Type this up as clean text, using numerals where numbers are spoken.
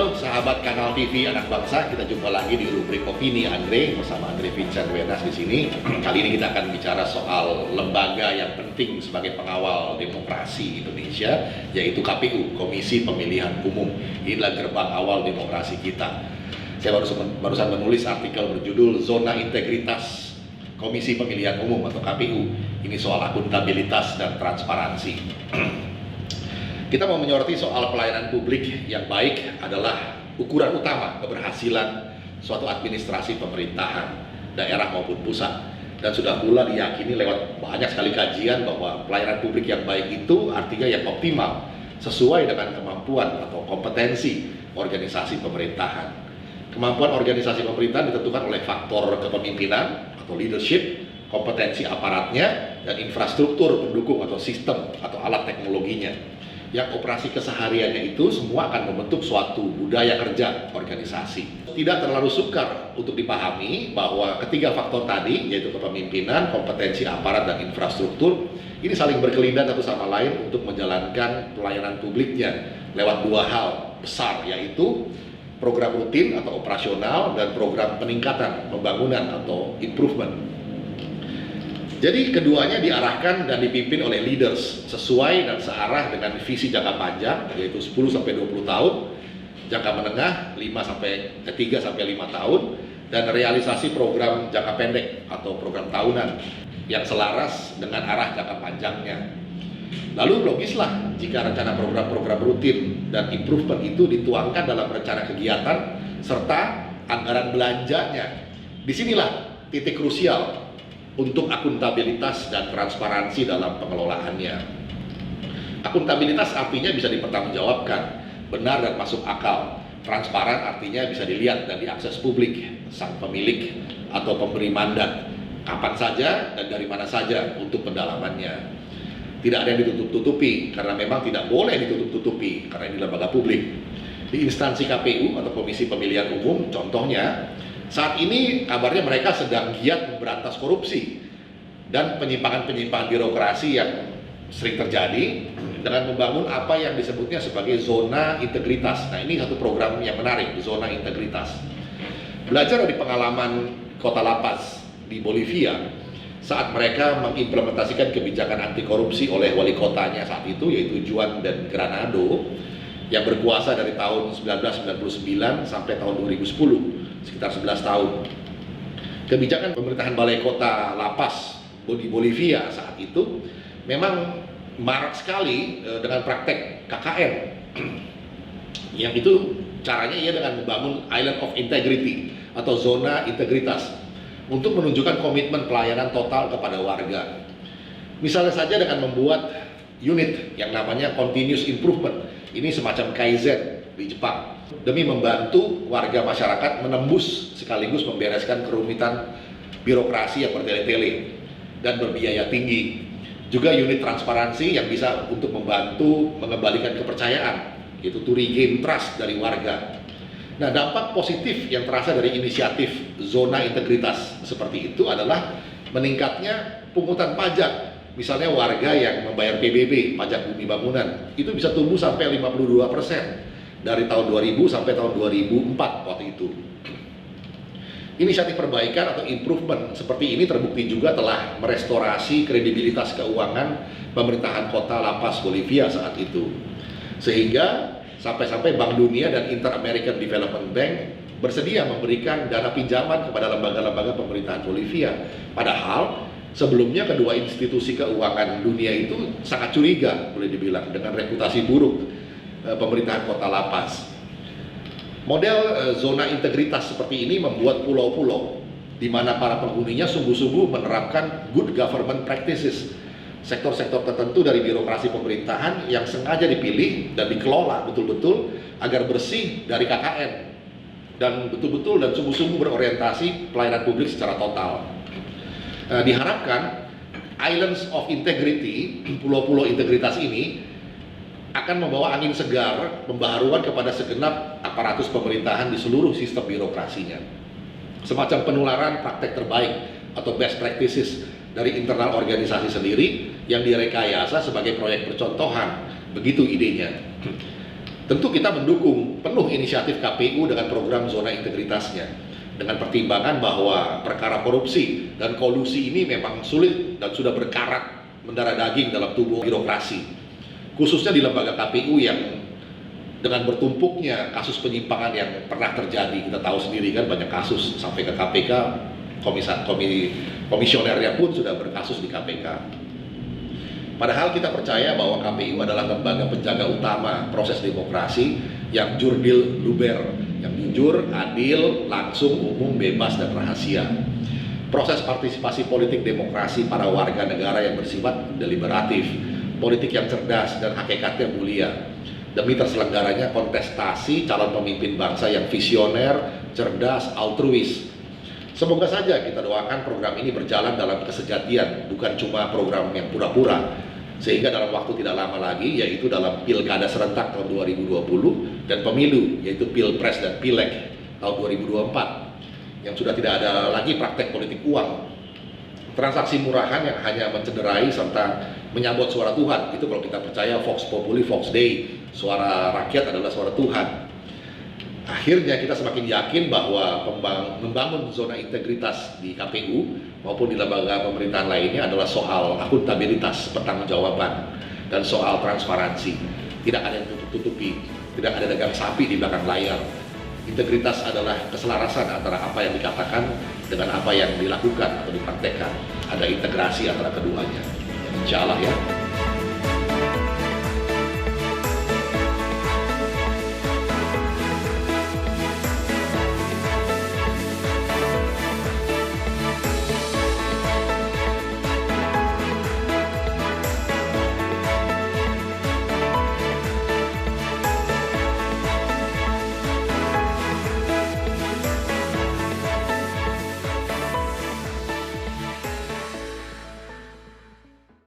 Halo sahabat kanal TV Anak Bangsa, kita jumpa lagi di rubrik Opini Andre bersama Andre Vincent Wenas di sini. Kali ini kita akan bicara soal lembaga yang penting sebagai pengawal demokrasi Indonesia, yaitu KPU, Komisi Pemilihan Umum. Inilah gerbang awal demokrasi kita. Saya barusan menulis artikel berjudul Zona Integritas Komisi Pemilihan Umum atau KPU. Ini soal akuntabilitas dan transparansi. Kita mau menyoroti soal pelayanan publik yang baik adalah ukuran utama keberhasilan suatu administrasi pemerintahan, daerah maupun pusat. Dan sudah pula diyakini lewat banyak sekali kajian bahwa pelayanan publik yang baik itu artinya yang optimal, sesuai dengan kemampuan atau kompetensi organisasi pemerintahan. Kemampuan organisasi pemerintahan ditentukan oleh faktor kepemimpinan atau leadership, kompetensi aparatnya, dan infrastruktur pendukung atau sistem atau alat teknologinya. Yang operasi kesehariannya itu semua akan membentuk suatu budaya kerja organisasi. Tidak terlalu sukar untuk dipahami bahwa ketiga faktor tadi, yaitu kepemimpinan, kompetensi aparat, dan infrastruktur, ini saling berkelindan satu sama lain untuk menjalankan pelayanan publiknya lewat dua hal besar, yaitu program rutin atau operasional dan program peningkatan pembangunan atau improvement. Jadi keduanya diarahkan dan dipimpin oleh leaders sesuai dan searah dengan visi jangka panjang, yaitu 10-20 tahun, jangka menengah 3-5 tahun, dan realisasi program jangka pendek atau program tahunan yang selaras dengan arah jangka panjangnya. Lalu logislah jika rencana program-program rutin dan improvement itu dituangkan dalam rencana kegiatan serta anggaran belanjanya. Disinilah titik krusial untuk akuntabilitas dan transparansi dalam pengelolaannya. Akuntabilitas artinya bisa dipertanggungjawabkan, benar dan masuk akal. Transparan artinya bisa dilihat dan diakses publik, sang pemilik atau pemberi mandat, kapan saja dan dari mana saja untuk pendalamannya. Tidak ada yang ditutup-tutupi, karena memang tidak boleh ditutup-tutupi, karena ini lembaga publik. Di instansi KPU atau Komisi Pemilihan Umum, contohnya, saat ini kabarnya mereka sedang giat memberantas korupsi dan penyimpangan-penyimpangan birokrasi yang sering terjadi dengan membangun apa yang disebutnya sebagai zona integritas. Nah, ini satu program yang menarik, zona integritas. Belajar dari pengalaman Kota La Paz di Bolivia saat mereka mengimplementasikan kebijakan anti korupsi oleh wali kotanya saat itu, yaitu Juan dan Granado, yang berkuasa dari tahun 1999 sampai tahun 2010, sekitar 11 tahun. Kebijakan pemerintahan Balai Kota La Paz di Bolivia saat itu memang marak sekali dengan praktek KKN. Yang itu caranya ia dengan membangun Island of Integrity atau zona integritas untuk menunjukkan komitmen pelayanan total kepada warga. Misalnya saja dengan membuat unit yang namanya Continuous Improvement. Ini semacam Kaizen di Jepang, demi membantu warga masyarakat menembus sekaligus membereskan kerumitan birokrasi yang bertele-tele dan berbiaya tinggi. Juga unit transparansi yang bisa untuk membantu mengembalikan kepercayaan, yaitu to regain trust dari warga. Nah, dampak positif yang terasa dari inisiatif zona integritas seperti itu adalah meningkatnya pungutan pajak. Misalnya warga yang membayar PBB, pajak bumi bangunan, itu bisa tumbuh sampai 52% dari tahun 2000 sampai tahun 2004 waktu itu. Inisiatif perbaikan atau improvement seperti ini terbukti juga telah merestorasi kredibilitas keuangan pemerintahan kota La Paz, Bolivia saat itu. Sehingga sampai-sampai Bank Dunia dan Inter-American Development Bank bersedia memberikan dana pinjaman kepada lembaga-lembaga pemerintahan Bolivia. Padahal sebelumnya kedua institusi keuangan dunia itu sangat curiga, boleh dibilang, dengan reputasi buruk pemerintahan kota La Paz. Model zona integritas seperti ini membuat pulau-pulau di mana para penghuninya sungguh-sungguh menerapkan good government practices, sektor-sektor tertentu dari birokrasi pemerintahan yang sengaja dipilih dan dikelola betul-betul agar bersih dari KKN dan betul-betul dan sungguh-sungguh berorientasi pelayanan publik secara total. Diharapkan Islands of Integrity, pulau-pulau integritas ini akan membawa angin segar pembaharuan kepada segenap aparatus pemerintahan di seluruh sistem birokrasinya. Semacam penularan praktek terbaik atau best practices dari internal organisasi sendiri yang direkayasa sebagai proyek percontohan. Begitu idenya. Tentu kita mendukung penuh inisiatif KPU dengan program zona integritasnya, dengan pertimbangan bahwa perkara korupsi dan kolusi ini memang sulit dan sudah berkarat mendarah daging dalam tubuh birokrasi, khususnya di lembaga KPU yang dengan bertumpuknya kasus penyimpangan yang pernah terjadi. Kita tahu sendiri kan, banyak kasus sampai ke KPK, komisionernya pun sudah berkasus di KPK. Padahal kita percaya bahwa KPU adalah lembaga penjaga utama proses demokrasi yang jurdil luber, yang jujur, adil, langsung, umum, bebas, dan rahasia. Proses partisipasi politik demokrasi para warga negara yang bersifat deliberatif, politik yang cerdas dan hakikatnya mulia, demi terselenggaranya kontestasi calon pemimpin bangsa yang visioner, cerdas, altruis. Semoga saja kita doakan program ini berjalan dalam kesejatian, bukan cuma program yang pura-pura, sehingga dalam waktu tidak lama lagi, yaitu dalam pilkada serentak tahun 2020 dan pemilu, yaitu pilpres dan pileg tahun 2024, yang sudah tidak ada lagi praktek politik uang, transaksi murahan yang hanya mencederai serta menyabot suara Tuhan. Itu kalau kita percaya Vox Populi, Vox Dei, suara rakyat adalah suara Tuhan. Akhirnya kita semakin yakin bahwa membangun zona integritas di KPU maupun di lembaga pemerintahan lainnya adalah soal akuntabilitas, pertanggungjawaban, dan soal transparansi. Tidak ada yang tutup-tutupi, tidak ada dagang sapi di belakang layar. Integritas adalah keselarasan antara apa yang dikatakan dengan apa yang dilakukan atau dipraktekkan. Ada integrasi antara keduanya. Insya Allah ya.